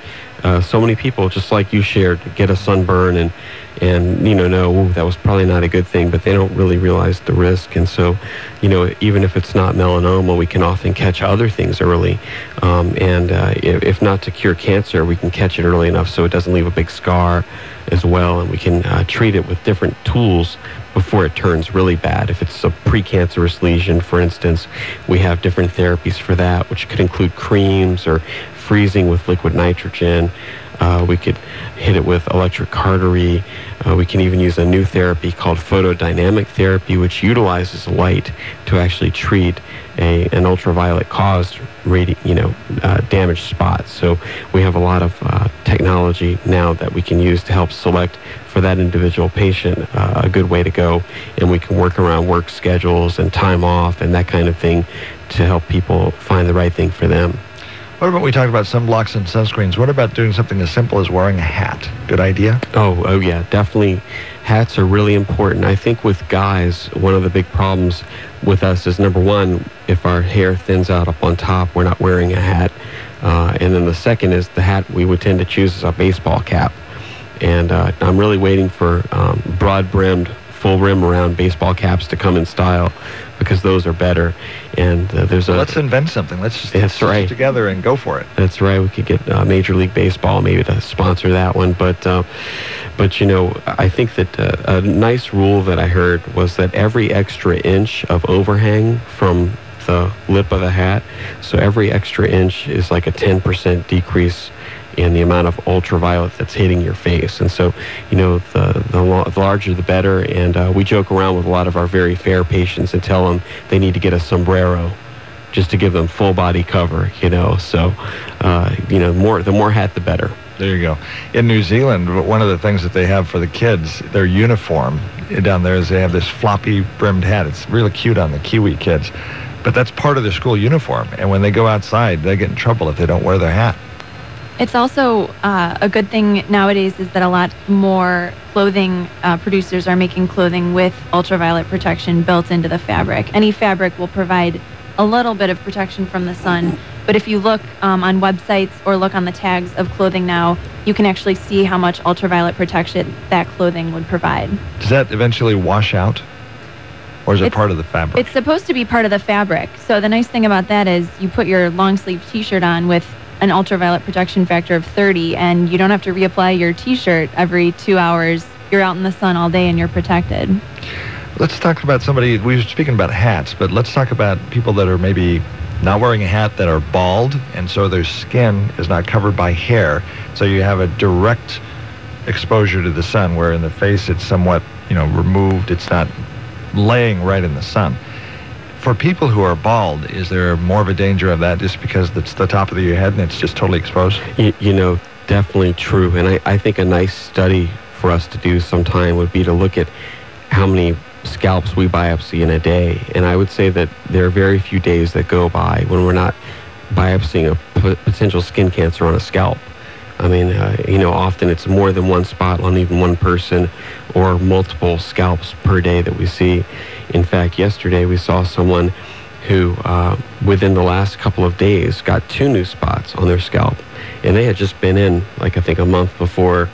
so many people, just like you shared, get a sunburn and know that was probably not a good thing, but they don't really realize the risk. And so, even if it's not melanoma, we can often catch other things early. If not to cure cancer, we can catch it early enough so it doesn't leave a big scar as well. And we can treat it with different tools before it turns really bad. If it's a precancerous lesion, for instance, we have different therapies for that, which could include creams or freezing with liquid nitrogen. We could hit it with electric cautery. We can even use a new therapy called photodynamic therapy, which utilizes light to actually treat an ultraviolet caused damaged spot. So we have a lot of technology now that we can use to help select for that individual patient a good way to go, and we can work around work schedules and time off and that kind of thing to help people find the right thing for them. What about, we talked about sunblocks and sunscreens. What about doing something as simple as wearing a hat? Good idea? Oh yeah, definitely. Hats are really important. I think with guys, one of the big problems with us is, number one, if our hair thins out up on top, we're not wearing a hat. And then the second is the hat we would tend to choose is a baseball cap. And I'm really waiting for broad-brimmed, full rim around baseball caps to come in style, because those are better. And let's invent something. Let's just right. together and go for it. That's right. We could get Major League Baseball maybe to sponsor that one. But I think that a nice rule that I heard was that every extra inch of overhang from the lip of the hat, so every extra inch is like a 10% decrease in the amount of ultraviolet that's hitting your face. And so, the larger the better. And we joke around with a lot of our very fair patients and tell them they need to get a sombrero just to give them full body cover, So, the more hat, the better. There you go. In New Zealand, one of the things that they have for the kids, their uniform down there, is they have this floppy brimmed hat. It's really cute on the Kiwi kids. But that's part of their school uniform. And when they go outside, they get in trouble if they don't wear their hat. It's also a good thing nowadays is that a lot more clothing producers are making clothing with ultraviolet protection built into the fabric. Any fabric will provide a little bit of protection from the sun, but if you look on websites or look on the tags of clothing now, you can actually see how much ultraviolet protection that clothing would provide. Does that eventually wash out? Or is it part of the fabric? It's supposed to be part of the fabric. So the nice thing about that is you put your long sleeve t-shirt on with an ultraviolet protection factor of 30, and you don't have to reapply your t-shirt every 2 hours. You're out in the sun all day and you're protected. Let's talk about somebody, we were speaking about hats, but let's talk about people that are maybe not wearing a hat, that are bald, and so their skin is not covered by hair. So you have a direct exposure to the sun, where in the face it's somewhat, removed. It's not laying right in the sun. For people who are bald, is there more of a danger of that just because it's the top of your head and it's just totally exposed? Definitely true. And I think a nice study for us to do sometime would be to look at how many scalps we biopsy in a day. And I would say that there are very few days that go by when we're not biopsying a potential skin cancer on a scalp. I mean, often it's more than one spot on even one person, or multiple scalps per day that we see. In fact, yesterday we saw someone who, within the last couple of days, got 2 new spots on their scalp. And they had just been in, I think, a month before.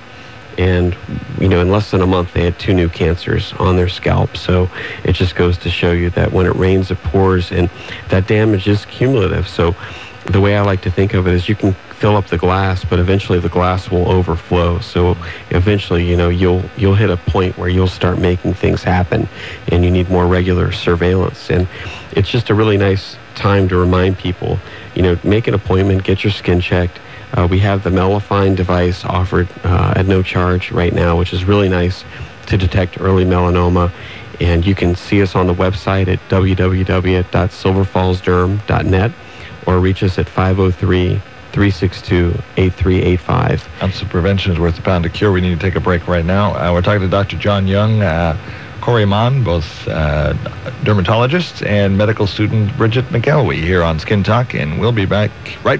And, in less than a month, they had 2 new cancers on their scalp. So it just goes to show you that when it rains, it pours, and that damage is cumulative. So the way I like to think of it is you can fill up the glass, but eventually the glass will overflow. So eventually, you'll hit a point where you'll start making things happen, and you need more regular surveillance. And it's just a really nice time to remind people, make an appointment, get your skin checked. We have the Melifine device offered at no charge right now, which is really nice to detect early melanoma. And you can see us on the website at www.silverfallsderm.net, or reach us at 503-362-8385. Ounce of prevention is worth a pound of cure. We need to take a break right now. We're talking to Dr. John Young, Corey Maughn, both dermatologists, and medical student Bridget McElwee here on Skin Talk, and we'll be right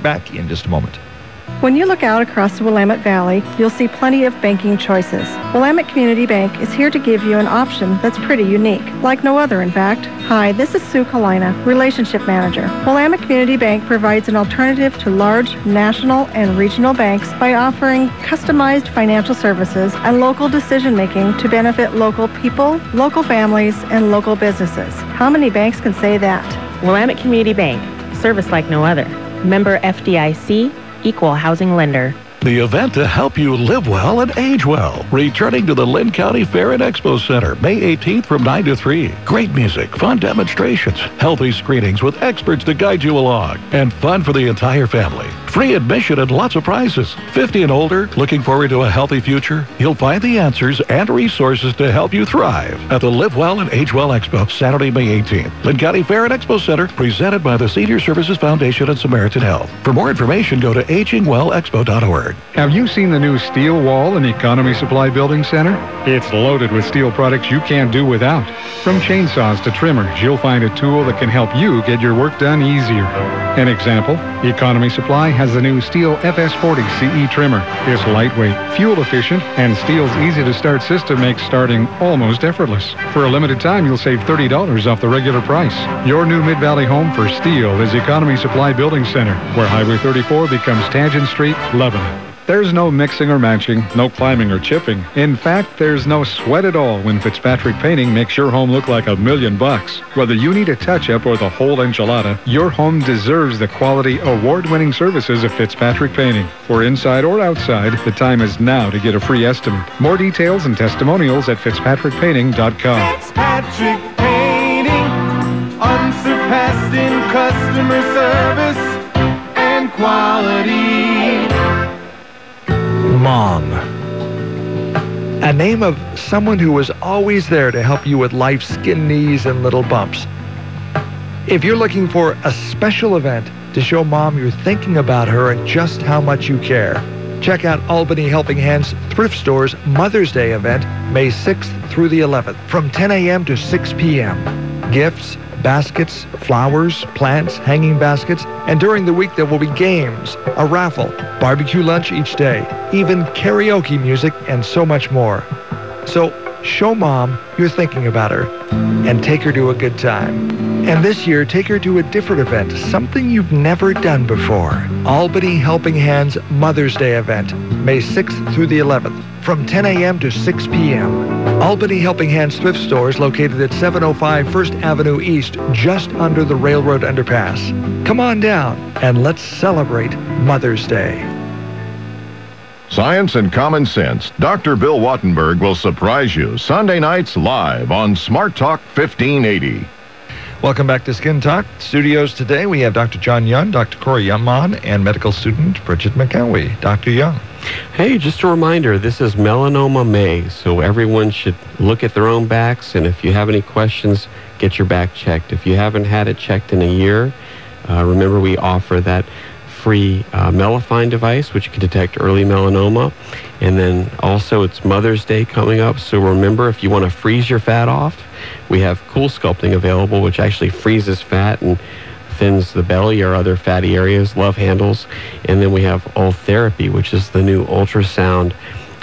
back in just a moment. When you look out across the Willamette Valley, you'll see plenty of banking choices. Willamette Community Bank is here to give you an option that's pretty unique, like no other in fact. Hi, this is Sue Kalina, Relationship Manager. Willamette Community Bank provides an alternative to large national and regional banks by offering customized financial services and local decision-making to benefit local people, local families, and local businesses. How many banks can say that? Willamette Community Bank, service like no other. Member FDIC, equal housing lender. The event to help you live well and age well. Returning to the Lynn County Fair and Expo Center, May 18th from 9 to 3. Great music, fun demonstrations, healthy screenings with experts to guide you along, and fun for the entire family. Free admission and lots of prizes. 50 and older, looking forward to a healthy future? You'll find the answers and resources to help you thrive at the Live Well and Age Well Expo, Saturday, May 18th. Lynn County Fair and Expo Center, presented by the Senior Services Foundation and Samaritan Health. For more information, go to agingwellexpo.org. Have you seen the new steel wall in Economy Supply Building Center? It's loaded with steel products you can't do without. From chainsaws to trimmers, you'll find a tool that can help you get your work done easier. An example, Economy Supply has the new Steel FS40 CE trimmer. It's lightweight, fuel efficient, and Steel's easy-to-start system makes starting almost effortless. For a limited time, you'll save $30 off the regular price. Your new Mid-Valley home for steel is Economy Supply Building Center, where Highway 34 becomes Tangent Street, Lebanon. There's no mixing or matching, no climbing or chipping. In fact, there's no sweat at all when Fitzpatrick Painting makes your home look like $1 million. Whether you need a touch-up or the whole enchilada, your home deserves the quality, award-winning services of Fitzpatrick Painting. For inside or outside, the time is now to get a free estimate. More details and testimonials at fitzpatrickpainting.com. Fitzpatrick Painting, unsurpassed in customer service and quality. Mom. A name of someone who was always there to help you with life's skin knees and little bumps. If you're looking for a special event to show Mom you're thinking about her and just how much you care, check out Albany Helping Hands Thrift Store's Mother's Day event, May 6th through the 11th, from 10 a.m. to 6 p.m. Gifts, baskets, flowers, plants, hanging baskets, and during the week there will be games, a raffle, barbecue lunch each day, even karaoke music, and so much more. So show Mom you're thinking about her and take her to a good time. And this year, take her to a different event, something you've never done before. Albany Helping Hands Mother's Day event, May 6th through the 11th, from 10 a.m. to 6 p.m. Albany Helping Hands Thrift Store is located at 705 First Avenue East, just under the railroad underpass. Come on down and let's celebrate Mother's Day. Science and Common Sense. Dr. Bill Wattenberg will surprise you Sunday nights live on Smart Talk 1580. Welcome back to Skin Talk. Studios today, we have Dr. John Young, Dr. Corey Maughn, and medical student Bridget McElwee. Dr. Young. Hey, just a reminder, this is Melanoma May, so everyone should look at their own backs, and if you have any questions, get your back checked. If you haven't had it checked in a year, remember we offer that free Melifine device, which can detect early melanoma. And then also it's Mother's Day coming up, so remember, if you want to freeze your fat off, we have Cool Sculpting available, which actually freezes fat and thins the belly or other fatty areas, love handles. And then we have Ultherapy, which is the new ultrasound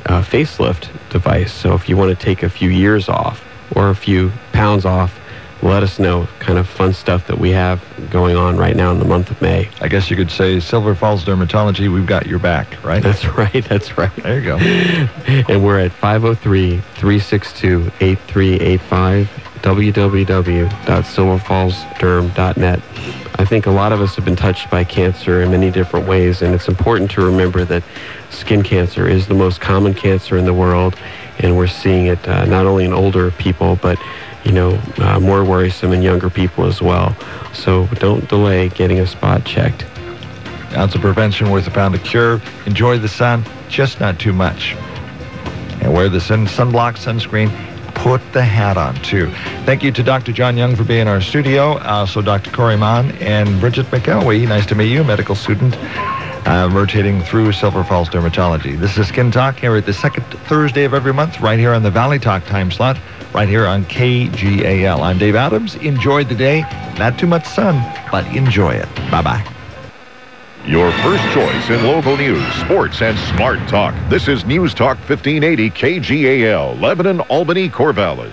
facelift device. So if you want to take a few years off or a few pounds off, let us know. Kind of fun stuff that we have going on right now in the month of May. I guess you could say Silver Falls Dermatology, we've got your back, right? That's right, that's right. There you go. And we're at 503-362-8385, www.silverfallsderm.net. I think a lot of us have been touched by cancer in many different ways, and it's important to remember that skin cancer is the most common cancer in the world, and we're seeing it not only in older people, but more worrisome in younger people as well. So don't delay getting a spot checked. Ounce of prevention worth a pound of cure. Enjoy the sun, just not too much. And wear the sunblock, sunscreen. Put the hat on, too. Thank you to Dr. John Young for being in our studio. Also, Dr. Corey Maughn and Bridget McElwee. Nice to meet you, medical student, rotating through Silver Falls Dermatology. This is Skin Talk here at the second Thursday of every month, right here on the Valley Talk time slot, right here on KGAL. I'm Dave Adams. Enjoy the day. Not too much sun, but enjoy it. Bye-bye. Your first choice in local news, sports, and smart talk. This is News Talk 1580 KGAL, Lebanon, Albany, Corvallis.